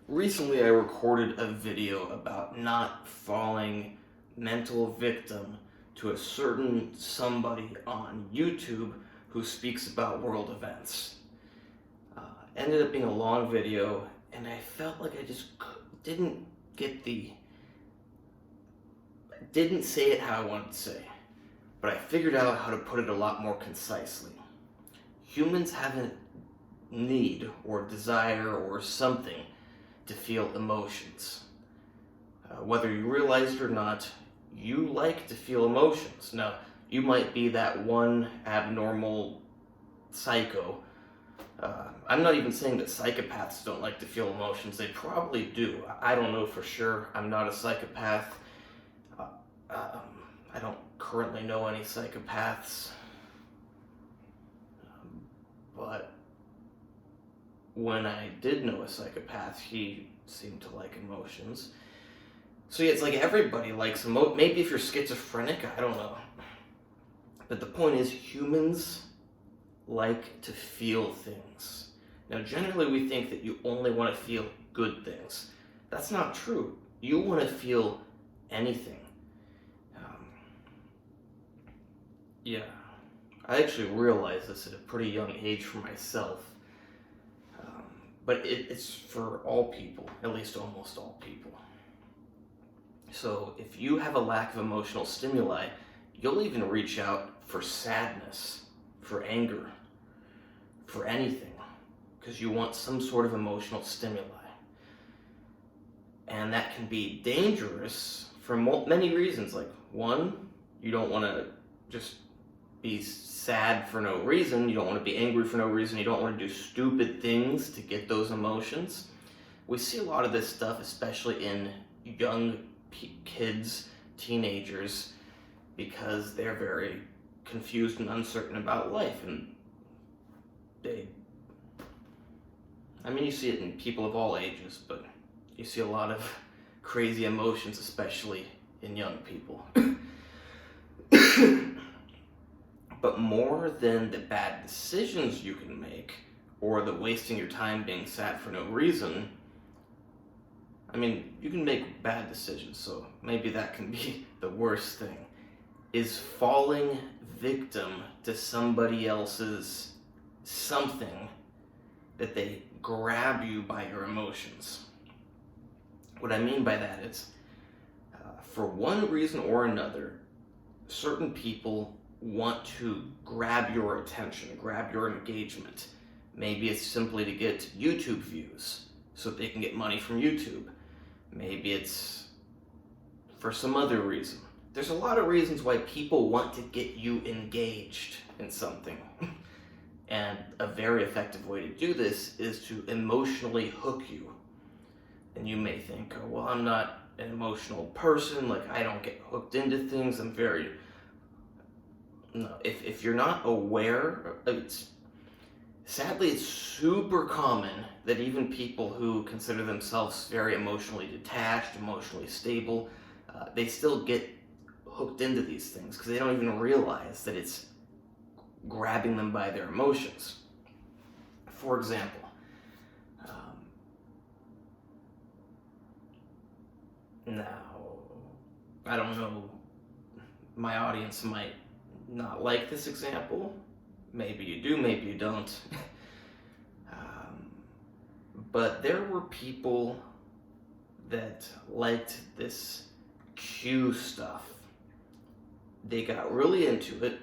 Recently, I recorded a video about not falling mental victim to a certain somebody on YouTube who speaks about world events. Uh, Ended up being a long video, and I felt like I just didn't get didn't say it how I wanted to say, but I figured out how to put it a lot more concisely. Humans have a need or desire or something to feel emotions. Whether you realize it or not, you like to feel emotions. Now, you might be that one abnormal psycho. I'm not even saying that psychopaths don't like to feel emotions. They probably do. I don't know for sure. I'm not a psychopath. Uh, um, I don't currently know any psychopaths. But when I did know a psychopath, he seemed to like emotions. So yeah, it's like everybody likes maybe if you're schizophrenic, I don't know. But the point is, humans like to feel things. Now, generally we think that you only want to feel good things. That's not true. You want to feel anything. Yeah, I actually realized this at a pretty young age for myself. But it's for all people, at least almost all people. So if you have a lack of emotional stimuli, you'll even reach out for sadness, for anger, for anything, because you want some sort of emotional stimuli. And that can be dangerous for many reasons. Like, one, you don't want to just be sad for no reason. You don't want to be angry for no reason. You don't want to do stupid things to get those emotions. We see a lot of this stuff, especially in young kids, teenagers, because they're very confused and uncertain about life. And you see it in people of all ages, but you see a lot of crazy emotions, especially in young people. But more than the bad decisions you can make, or the wasting your time being sad for no reason, you can make bad decisions, so maybe that can be the worst thing, is falling victim to somebody else's something that they grab you by your emotions. What I mean by that is, for one reason or another, certain people want to grab your attention, grab your engagement. Maybe it's simply to get YouTube views so they can get money from YouTube. Maybe it's for some other reason. There's a lot of reasons why people want to get you engaged in something. And a very effective way to do this is to emotionally hook you. And you may think, oh, well, I'm not an emotional person, like I don't get hooked into things, No, if you're not aware, sadly it's super common that even people who consider themselves very emotionally detached, emotionally stable, they still get hooked into these things because they don't even realize that it's grabbing them by their emotions. For example, now, I don't know, my audience might not like this example. Maybe you do, maybe you don't. But there were people that liked this Q stuff. They got really into it,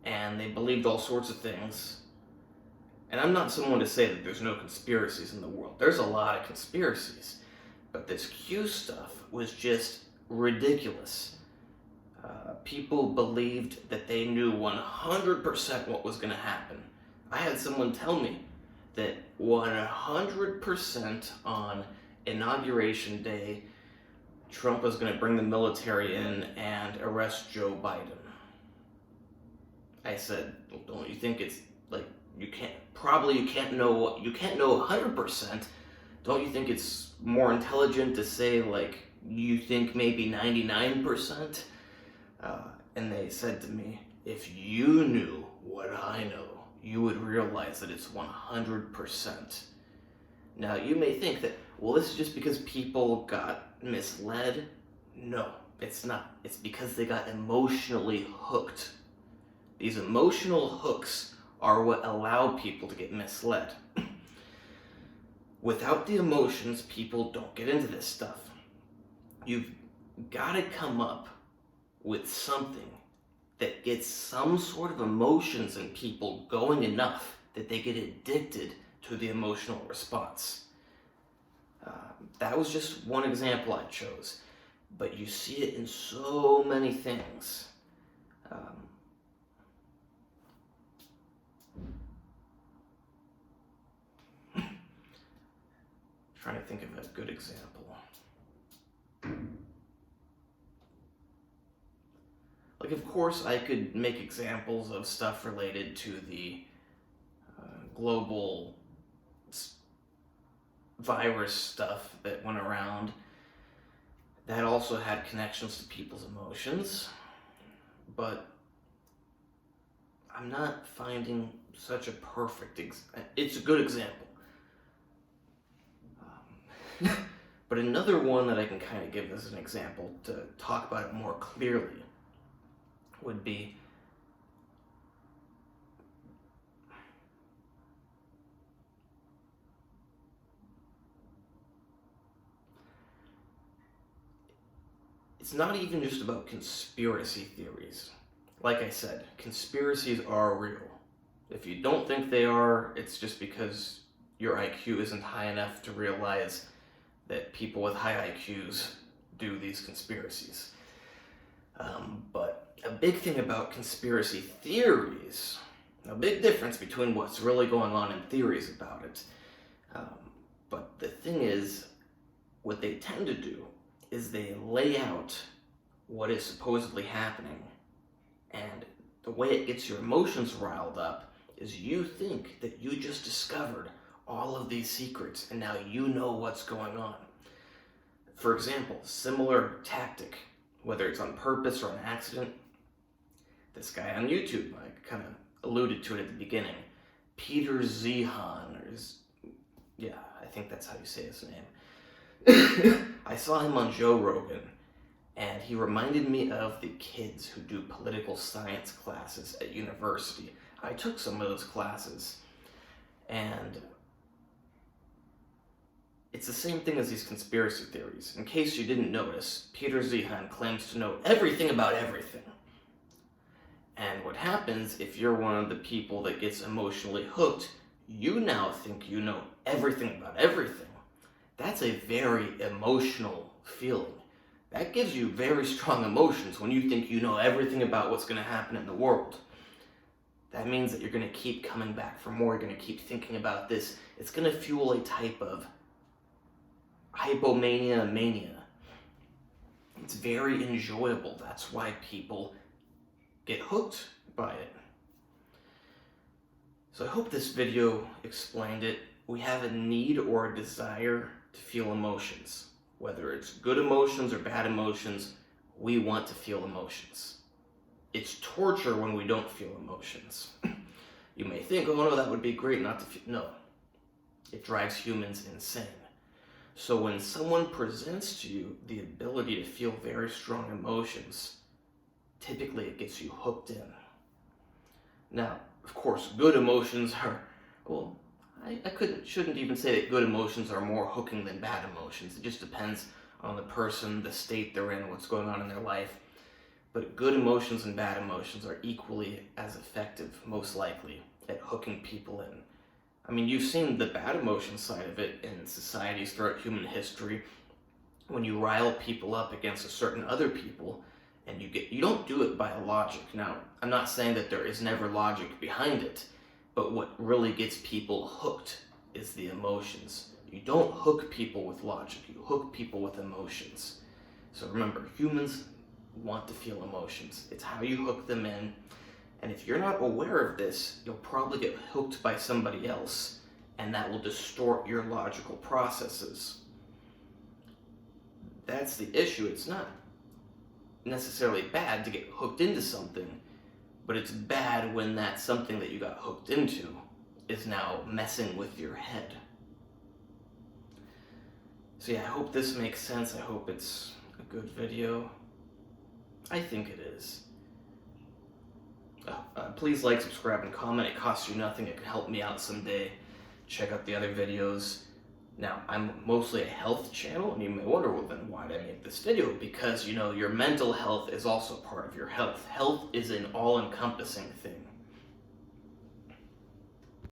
and they believed all sorts of things. And I'm not someone to say that there's no conspiracies in the world. There's a lot of conspiracies. But this Q stuff was just ridiculous. People believed that they knew 100% what was going to happen. I had someone tell me that 100% on Inauguration Day, Trump was going to bring the military in and arrest Joe Biden. I said, well, don't you think it's like you can't know 100%. Don't you think it's more intelligent to say like you think maybe 99%? And they said to me, if you knew what I know, you would realize that it's 100%. Now, you may think that, well, this is just because people got misled. No, it's not. It's because they got emotionally hooked. These emotional hooks are what allow people to get misled. Without the emotions, people don't get into this stuff. You've got to come up with something that gets some sort of emotions in people going enough that they get addicted to the emotional response. That was just one example I chose, but you see it in so many things. Trying to think of a good example. Like, of course, I could make examples of stuff related to the global virus stuff that went around. That also had connections to people's emotions, but I'm not finding such a perfect it's a good example. But another one that I can kind of give as an example to talk about it more clearly would be it's not even just about conspiracy theories. Like I said, conspiracies are real. If you don't think they are, it's just because your IQ isn't high enough to realize that people with high IQs do these conspiracies. But a big thing about conspiracy theories, a big difference between what's really going on and theories about it. But the thing is, what they tend to do is they lay out what is supposedly happening, and the way it gets your emotions riled up is you think that you just discovered all of these secrets and now you know what's going on. For example, similar tactic, whether it's on purpose or an accident, this guy on YouTube, I kind of alluded to it at the beginning, Peter Zehan, I think that's how you say his name. I saw him on Joe Rogan, and he reminded me of the kids who do political science classes at university. I took some of those classes, and it's the same thing as these conspiracy theories. In case you didn't notice, Peter Zehan claims to know everything about everything. And what happens if you're one of the people that gets emotionally hooked, you now think you know everything about everything. That's a very emotional feeling. That gives you very strong emotions when you think you know everything about what's going to happen in the world. That means that you're going to keep coming back for more. You're going to keep thinking about this. It's going to fuel a type of hypomania mania. It's very enjoyable. That's why people get hooked by it. So I hope this video explained it. We have a need or a desire to feel emotions. Whether it's good emotions or bad emotions, we want to feel emotions. It's torture when we don't feel emotions. You may think, oh no, that would be great not to feel. No, it drives humans insane. So when someone presents to you the ability to feel very strong emotions, typically it gets you hooked in. Now, of course, good emotions are, well, I shouldn't even say that good emotions are more hooking than bad emotions. It just depends on the person, the state they're in, what's going on in their life. But good emotions and bad emotions are equally as effective, most likely, at hooking people in. I mean, you've seen the bad emotion side of it in societies throughout human history. When you rile people up against a certain other people, and you don't do it by logic. Now, I'm not saying that there is never logic behind it, but what really gets people hooked is the emotions. You don't hook people with logic, you hook people with emotions. So remember, humans want to feel emotions. It's how you hook them in. And if you're not aware of this, you'll probably get hooked by somebody else, and that will distort your logical processes. That's the issue. It's not necessarily bad to get hooked into something, but it's bad when that something that you got hooked into is now messing with your head. So yeah, I hope this makes sense. I hope it's a good video. I think it is. Please like, subscribe, and comment. It costs you nothing. It can help me out someday. Check out the other videos. Now, I'm mostly a health channel, and you may wonder, well, then why did I make this video? Because, you know, your mental health is also part of your health. Health is an all-encompassing thing.